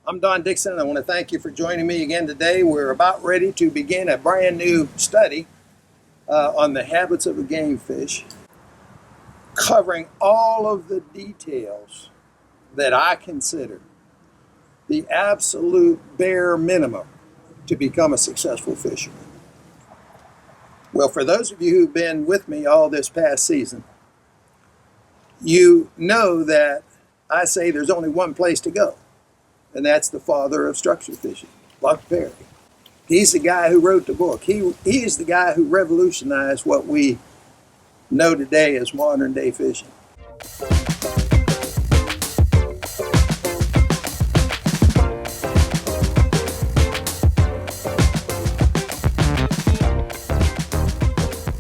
I'm Don Dickson, and I want to thank you for joining me again today. We're about ready to begin a brand new study on the habits of a game fish, covering all of the details that I consider the absolute bare minimum to become a successful fisherman. Well, for those of you who've been with me all this past season, you know that I say there's only one place to go, and that's the father of structure fishing, Buck Perry. He's the guy who wrote the book. He is the guy who revolutionized what we know today as modern day fishing.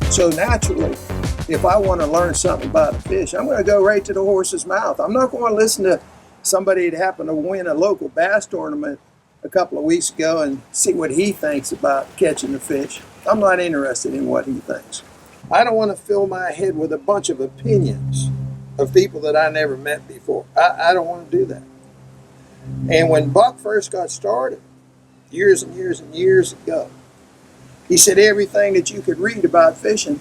So naturally, if I want to learn something about a fish, I'm going to go right to the horse's mouth. I'm not going to listen to somebody that happened to win a local bass tournament a couple of weeks ago and see what he thinks about catching the fish. I'm not interested in what he thinks. I don't want to fill my head with a bunch of opinions of people that I never met before. I don't want to do that. And when Buck first got started, years and years and years ago, he said everything that you could read about fishing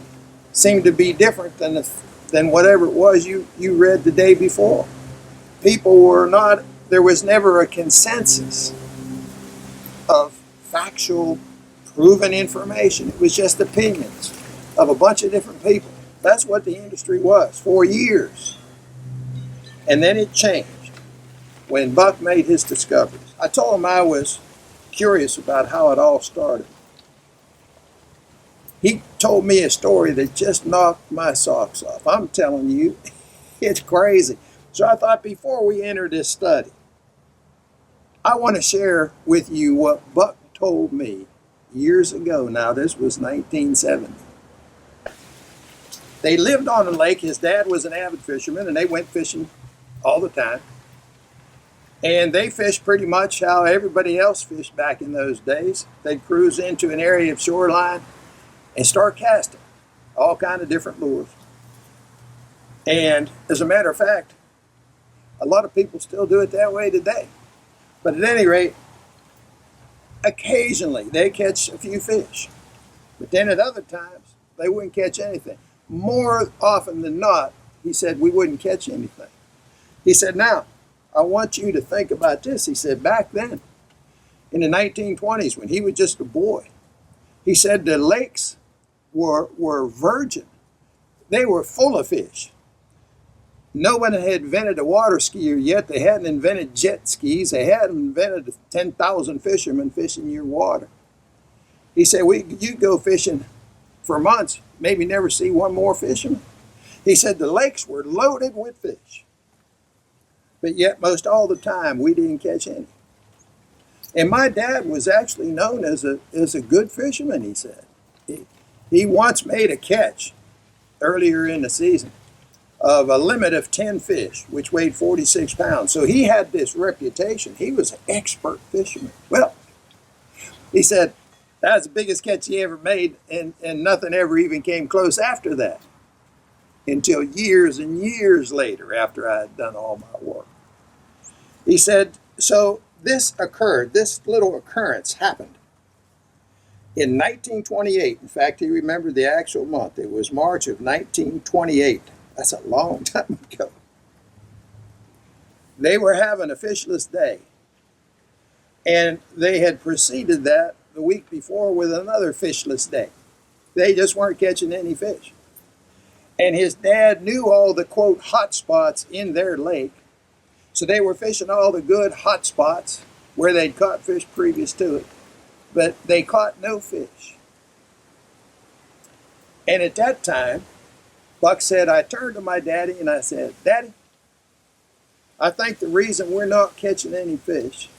seemed to be different than whatever it was you read the day before. There was never a consensus of factual, proven information. It was just opinions of a bunch of different people. That's what the industry was for years. And then it changed when Buck made his discoveries. I told him I was curious about how it all started. He told me a story that just knocked my socks off. I'm telling you, it's crazy. So I thought before we enter this study, I want to share with you what Buck told me years ago. Now, this was 1970. They lived on a lake. His dad was an avid fisherman, and they went fishing all the time. And they fished pretty much how everybody else fished back in those days. They'd cruise into an area of shoreline and start casting all kind of different lures. And as a matter of fact, a lot of people still do it that way today. But at any rate, occasionally they catch a few fish. But then at other times, they wouldn't catch anything. More often than not, he said, we wouldn't catch anything. He said, now, I want you to think about this. He said, back then, in the 1920s, when he was just a boy, he said the lakes were virgin. They were full of fish. No one had invented a water skier yet. They hadn't invented jet skis. They hadn't invented 10,000 fishermen fishing your water. He said, you go fishing for months, maybe never see one more fisherman. He said the lakes were loaded with fish. But yet most all the time, we didn't catch any. And my dad was actually known as a good fisherman, he said. He once made a catch earlier in the season of a limit of 10 fish, which weighed 46 pounds. So he had this reputation. He was an expert fisherman. Well, he said that was the biggest catch he ever made, and nothing ever even came close after that until years and years later after I had done all my work. He said, so this little occurrence happened in 1928. In fact, he remembered the actual month. It was March of 1928. That's a long time ago. They were having a fishless day. And they had preceded that the week before with another fishless day. They just weren't catching any fish. And his dad knew all the, quote, hot spots in their lake. So they were fishing all the good hot spots where they'd caught fish previous to it. But they caught no fish. And at that time, Buck said, I turned to my daddy and I said, Daddy, I think the reason we're not catching any fish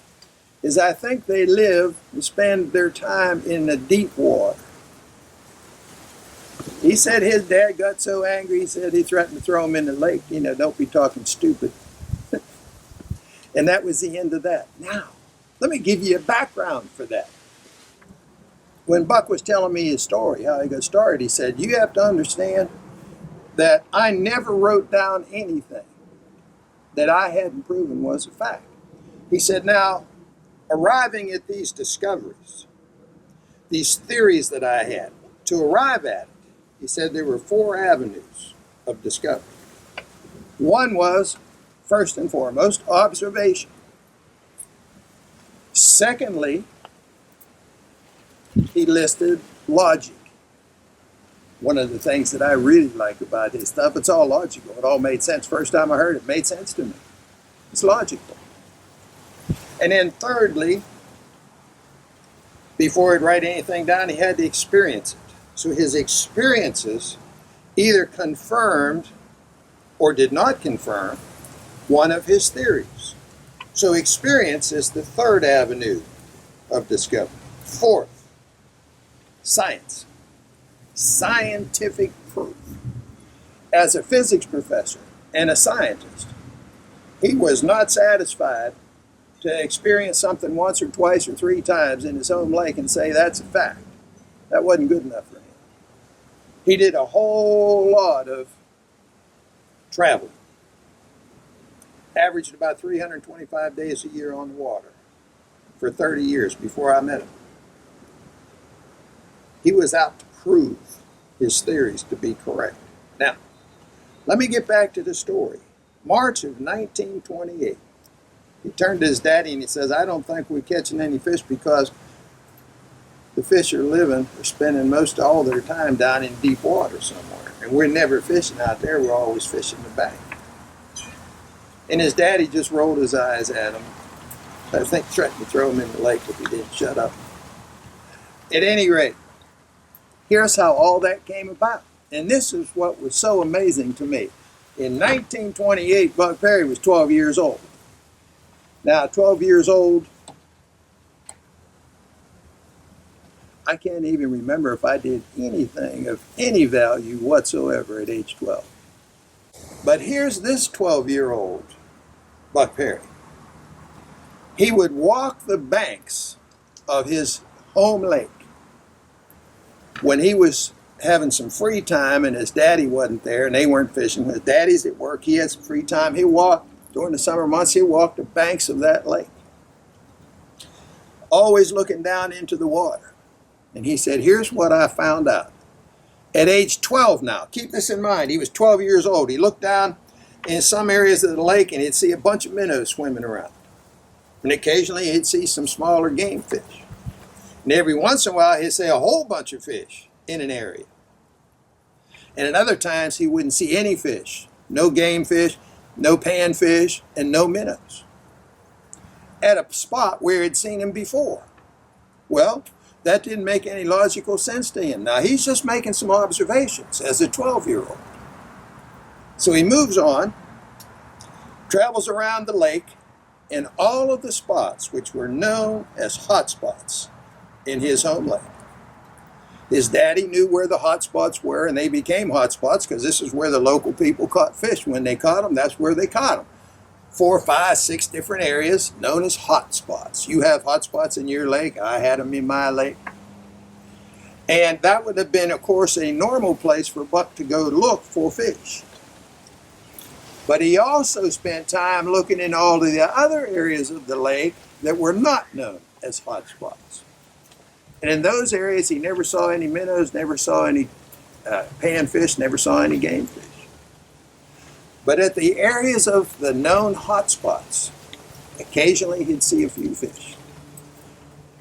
is I think they live and spend their time in the deep water. He said his dad got so angry, he said he threatened to throw him in the lake. Don't be talking stupid. And that was the end of that. Now, let me give you a background for that. When Buck was telling me his story, how he got started, he said, you have to understand that I never wrote down anything that I hadn't proven was a fact. He said, now, arriving at these discoveries, these theories that I had, to arrive at it, he said there were 4 avenues of discovery. One was, first and foremost, observation. Secondly, he listed logic. One of the things that I really like about his stuff, it's all logical. It all made sense. First time I heard it, it made sense to me. It's logical. And then thirdly, before he'd write anything down, he had to experience it. So his experiences either confirmed or did not confirm one of his theories. So experience is the third avenue of discovery. Fourth, science. Scientific proof. As a physics professor and a scientist, he was not satisfied to experience something once or twice or 3 times in his home lake and say that's a fact. That wasn't good enough for him. He did a whole lot of traveling. Averaged about 325 days a year on the water for 30 years before I met him. He was out to prove his theories to be correct. Now, let me get back to the story. March of 1928. He turned to his daddy and he says, I don't think we're catching any fish because the fish are living or spending most all their time down in deep water somewhere. And we're never fishing out there, we're always fishing the bank. And his daddy just rolled his eyes at him. I think threatened to throw him in the lake if he didn't shut up. At any rate, here's how all that came about. And this is what was so amazing to me. In 1928, Buck Perry was 12 years old. Now, 12 years old, I can't even remember if I did anything of any value whatsoever at age 12. But here's this 12-year-old Buck Perry. He would walk the banks of his home lake when he was having some free time and his daddy wasn't there and they weren't fishing. His daddy's at work, he had some free time. He walked, during the summer months, he walked the banks of that lake, always looking down into the water. And he said, here's what I found out. At age 12 now, keep this in mind, he was 12 years old. He looked down in some areas of the lake and he'd see a bunch of minnows swimming around. And occasionally he'd see some smaller game fish. And every once in a while he'd see a whole bunch of fish in an area. And at other times he wouldn't see any fish. No game fish, no panfish, and no minnows. At a spot where he'd seen them before. Well, that didn't make any logical sense to him. Now, he's just making some observations as a 12-year-old. So he moves on, travels around the lake, and all of the spots which were known as hot spots in his home lake. His daddy knew where the hot spots were, and they became hot spots because this is where the local people caught fish. When they caught them, that's where they caught them. 4, 5, 6 different areas known as hot spots. You have hot spots in your lake. I had them in my lake. And that would have been, of course, a normal place for Buck to go look for fish. But he also spent time looking in all of the other areas of the lake that were not known as hot spots. And in those areas, he never saw any minnows, never saw any panfish, never saw any game fish. But at the areas of the known hot spots, occasionally he'd see a few fish.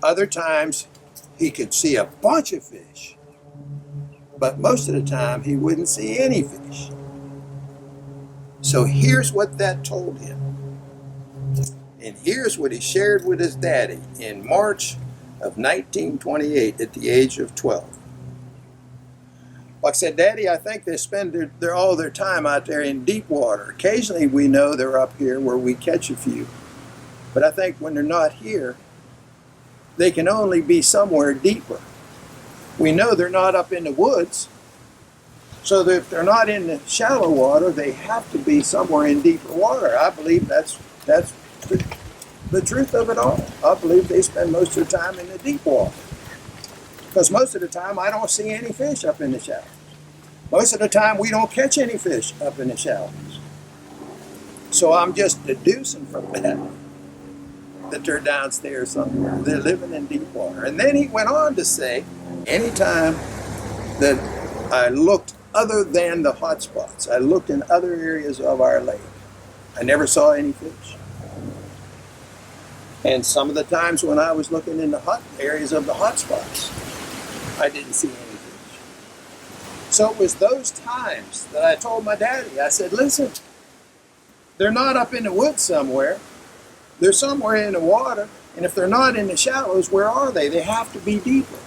Other times he could see a bunch of fish, but most of the time he wouldn't see any fish. So here's what that told him. And here's what he shared with his daddy in March of 1928 at the age of 12. Buck said, Daddy, I think they spend all their time out there in deep water. Occasionally we know they're up here where we catch a few. But I think when they're not here, they can only be somewhere deeper. We know they're not up in the woods. So that if they're not in the shallow water, they have to be somewhere in deeper water. I believe that's the truth of it all. I believe they spend most of their time in the deep water. Because most of the time, I don't see any fish up in the shallows. Most of the time, we don't catch any fish up in the shallows. So I'm just deducing from that that they're downstairs somewhere. They're living in deep water. And then he went on to say, anytime that I looked other than the hot spots, I looked in other areas of our lake, I never saw any fish. And some of the times when I was looking in the hot areas of the hot spots, I didn't see any fish. So it was those times that I told my daddy, I said, listen, they're not up in the woods somewhere. They're somewhere in the water. And if they're not in the shallows, where are they? They have to be deeper.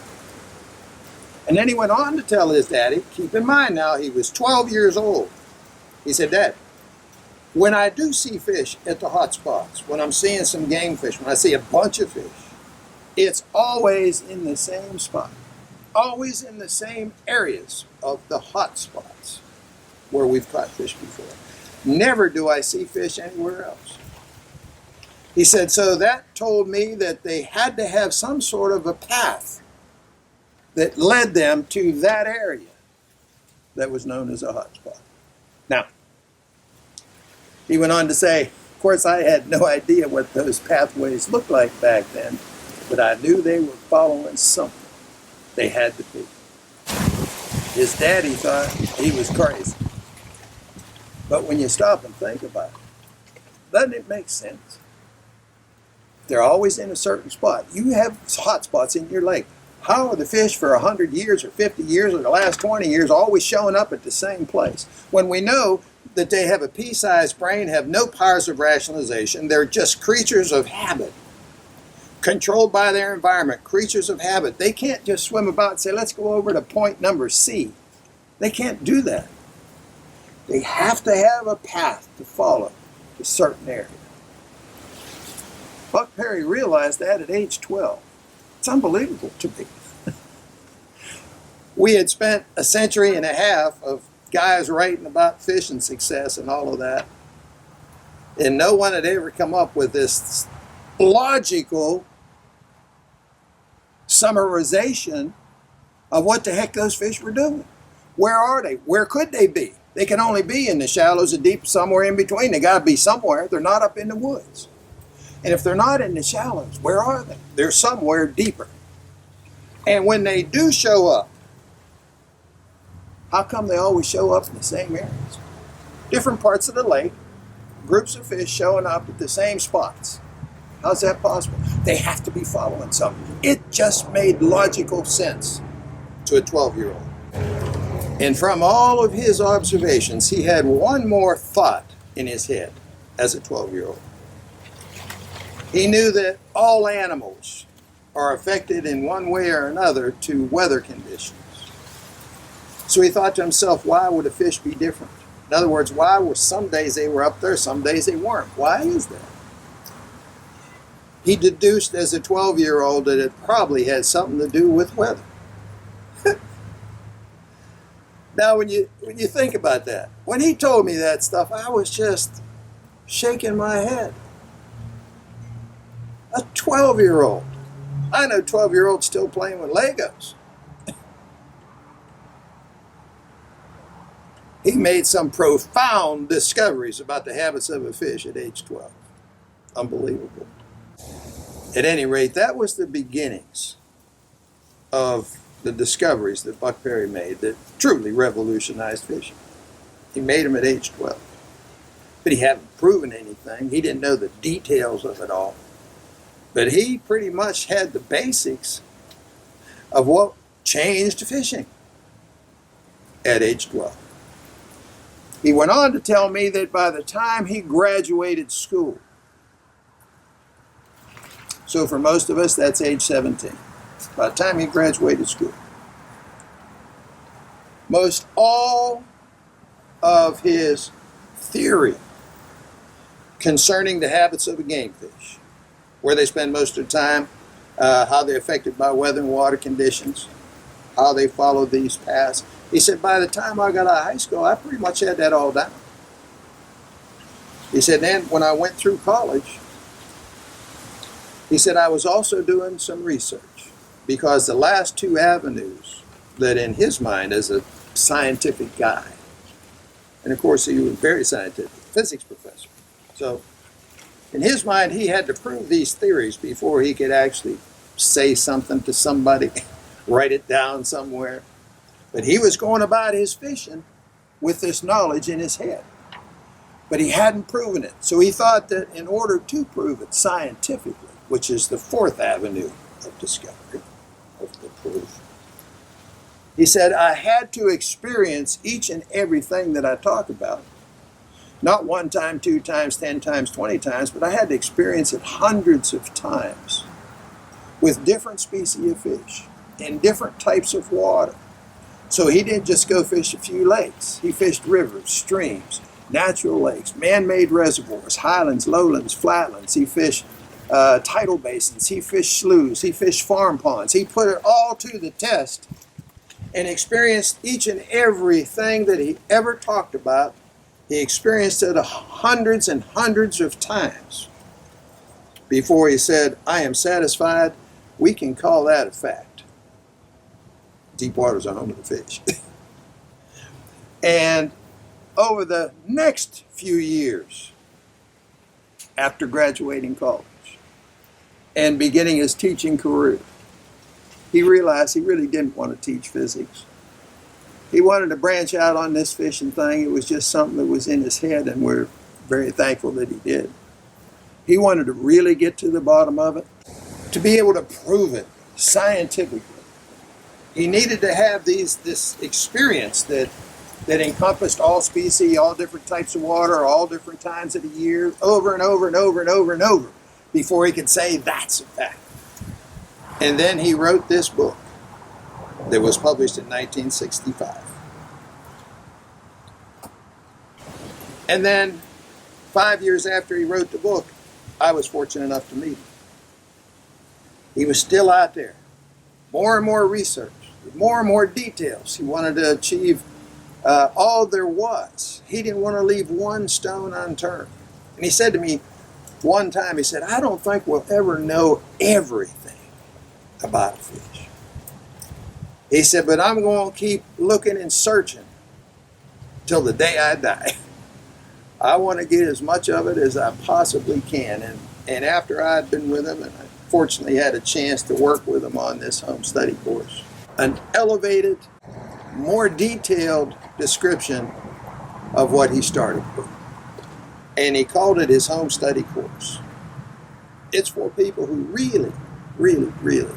And then he went on to tell his daddy, keep in mind now, he was 12 years old. He said, Dad, when I do see fish at the hot spots, when I'm seeing some game fish, when I see a bunch of fish, it's always in the same spot, always in the same areas of the hot spots where we've caught fish before. Never do I see fish anywhere else. He said, so that told me that they had to have some sort of a path that led them to that area that was known as a hot spot. Now, he went on to say, of course, I had no idea what those pathways looked like back then, but I knew they were following something. They had to be. His daddy thought he was crazy. But when you stop and think about it, doesn't it make sense? They're always in a certain spot. You have hot spots in your lake. How are the fish for 100 years or 50 years or the last 20 years always showing up at the same place? When we know that they have a pea-sized brain, have no powers of rationalization, they're just creatures of habit, controlled by their environment, creatures of habit. They can't just swim about and say, let's go over to point number C. They can't do that. They have to have a path to follow to certain areas. Buck Perry realized that at age 12. It's unbelievable to me. We had spent a century and a half of guys writing about fishing success and all of that, and no one had ever come up with this logical summarization of what the heck those fish were doing. Where are they? Where could they be? They can only be in the shallows and deep, somewhere in between. They got to be somewhere. They're not up in the woods. And if they're not in the shallows, where are they? They're somewhere deeper. And when they do show up, how come they always show up in the same areas? Different parts of the lake, groups of fish showing up at the same spots. How's that possible? They have to be following something. It just made logical sense to a 12-year-old. And from all of his observations, he had one more thought in his head as a 12-year-old. He knew that all animals are affected in one way or another to weather conditions. So he thought to himself, why would a fish be different? In other words, why were some days they were up there, some days they weren't? Why is that? He deduced as a 12-year-old that it probably had something to do with weather. Now, when you think about that, when he told me that stuff, I was just shaking my head. A 12-year-old. I know 12-year-olds still playing with Legos. He made some profound discoveries about the habits of a fish at age 12. Unbelievable. At any rate, that was the beginnings of the discoveries that Buck Perry made that truly revolutionized fishing. He made them at age 12. But he hadn't proven anything. He didn't know the details of it all. But he pretty much had the basics of what changed fishing at age 12. He went on to tell me that by the time he graduated school, so for most of us that's age 17, by the time he graduated school, most all of his theory concerning the habits of a game fish, where they spend most of their time, how they're affected by weather and water conditions, how they follow these paths. He said, by the time I got out of high school, I pretty much had that all down. He said, then when I went through college, he said, I was also doing some research, because the last two avenues that in his mind as a scientific guy, and of course he was very scientific, physics professor. So In his mind, he had to prove these theories before he could actually say something to somebody, write it down somewhere. But he was going about his fishing with this knowledge in his head. But he hadn't proven it. So he thought that in order to prove it scientifically, which is the fourth avenue of discovery, of the proof, he said, I had to experience each and everything that I talk about. Not 1 time, 2 times, 10 times, 20 times, but I had to experience it hundreds of times with different species of fish in different types of water. So he didn't just go fish a few lakes. He fished rivers, streams, natural lakes, man-made reservoirs, highlands, lowlands, flatlands. He fished tidal basins. He fished sloughs. He fished farm ponds. He put it all to the test and experienced each and everything that he ever talked about. He experienced it hundreds and hundreds of times before he said, I am satisfied. We can call that a fact. Deep water's a home of the fish. And over the next few years, after graduating college and beginning his teaching career, he realized he really didn't want to teach physics. He wanted to branch out on this fishing thing. It was just something that was in his head, and we're very thankful that he did. He wanted to really get to the bottom of it, to be able to prove it scientifically. He needed to have this experience that encompassed all species, all different types of water, all different times of the year, over and over and over and over and over, before he could say that's a fact. And then he wrote this book that was published in 1965. And then 5 years after he wrote the book, I was fortunate enough to meet him. He was still out there. More and more research, more and more details. He wanted to achieve all there was. He didn't want to leave one stone unturned. And he said to me one time, he said, I don't think we'll ever know everything about a fish. He said, but I'm going to keep looking and searching till the day I die. I want to get as much of it as I possibly can. And after I'd been with him, and I fortunately had a chance to work with him on this home study course, an elevated, more detailed description of what he started with. And he called it his home study course. It's for people who really, really, really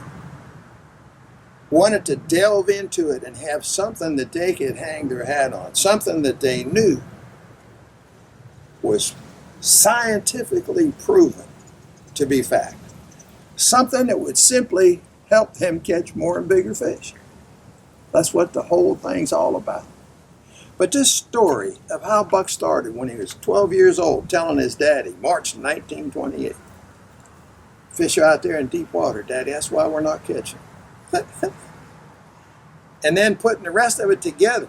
wanted to delve into it and have something that they could hang their hat on, something that they knew was scientifically proven to be fact, something that would simply help them catch more and bigger fish. That's what the whole thing's all about. But this story of how Buck started when he was 12 years old, telling his daddy, March 1928, fish are out there in deep water, Daddy, that's why we're not catching. And then putting the rest of it together.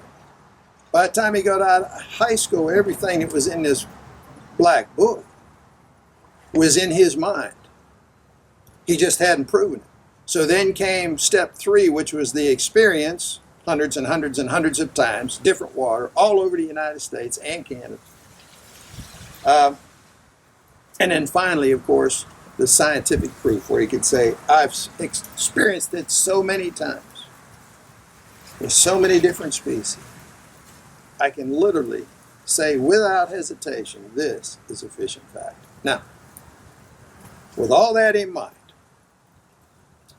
By the time he got out of high school, everything that was in this black book was in his mind. He just hadn't proven it. So then came step 3, which was the experience, hundreds and hundreds and hundreds of times, different water, all over the United States and Canada. And then finally, of course, the scientific proof, where he could say, I've experienced it so many times, with so many different species. I can literally say without hesitation, this is a fishing fact. Now, with all that in mind,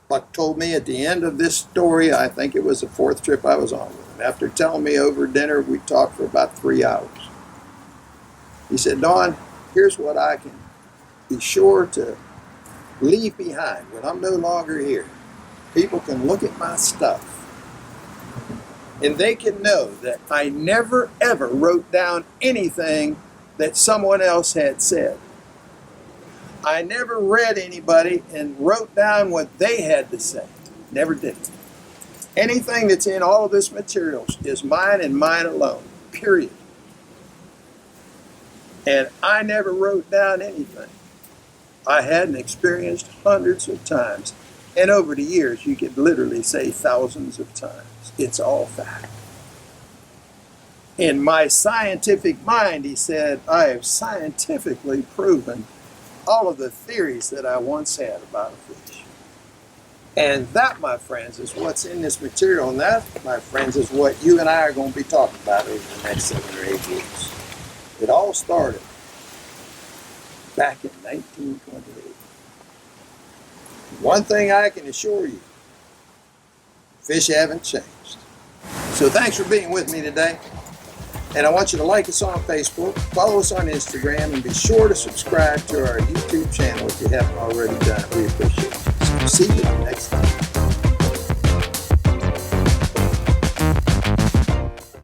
Buck told me at the end of this story, I think it was the 4th trip I was on with him, after telling me over dinner, we talked for about 3 hours. He said, Don, here's what I can be sure to leave behind when I'm no longer here. People can look at my stuff and they can know that I never ever wrote down anything that someone else had said. I never read anybody and wrote down what they had to say. Never did. Anything that's in all of this materials is mine and mine alone, period. And I never wrote down anything. I hadn't experienced hundreds of times. And over the years, you could literally say thousands of times. It's all fact. In my scientific mind, he said, I have scientifically proven all of the theories that I once had about a fish. And that, my friends, is what's in this material. And that, my friends, is what you and I are going to be talking about over the next 7 or 8 weeks. It all started back in 1928. One thing I can assure you, fish haven't changed. So thanks for being with me today. And I want you to like us on Facebook, follow us on Instagram, and be sure to subscribe to our YouTube channel if you haven't already done it. We appreciate it. So see you next time.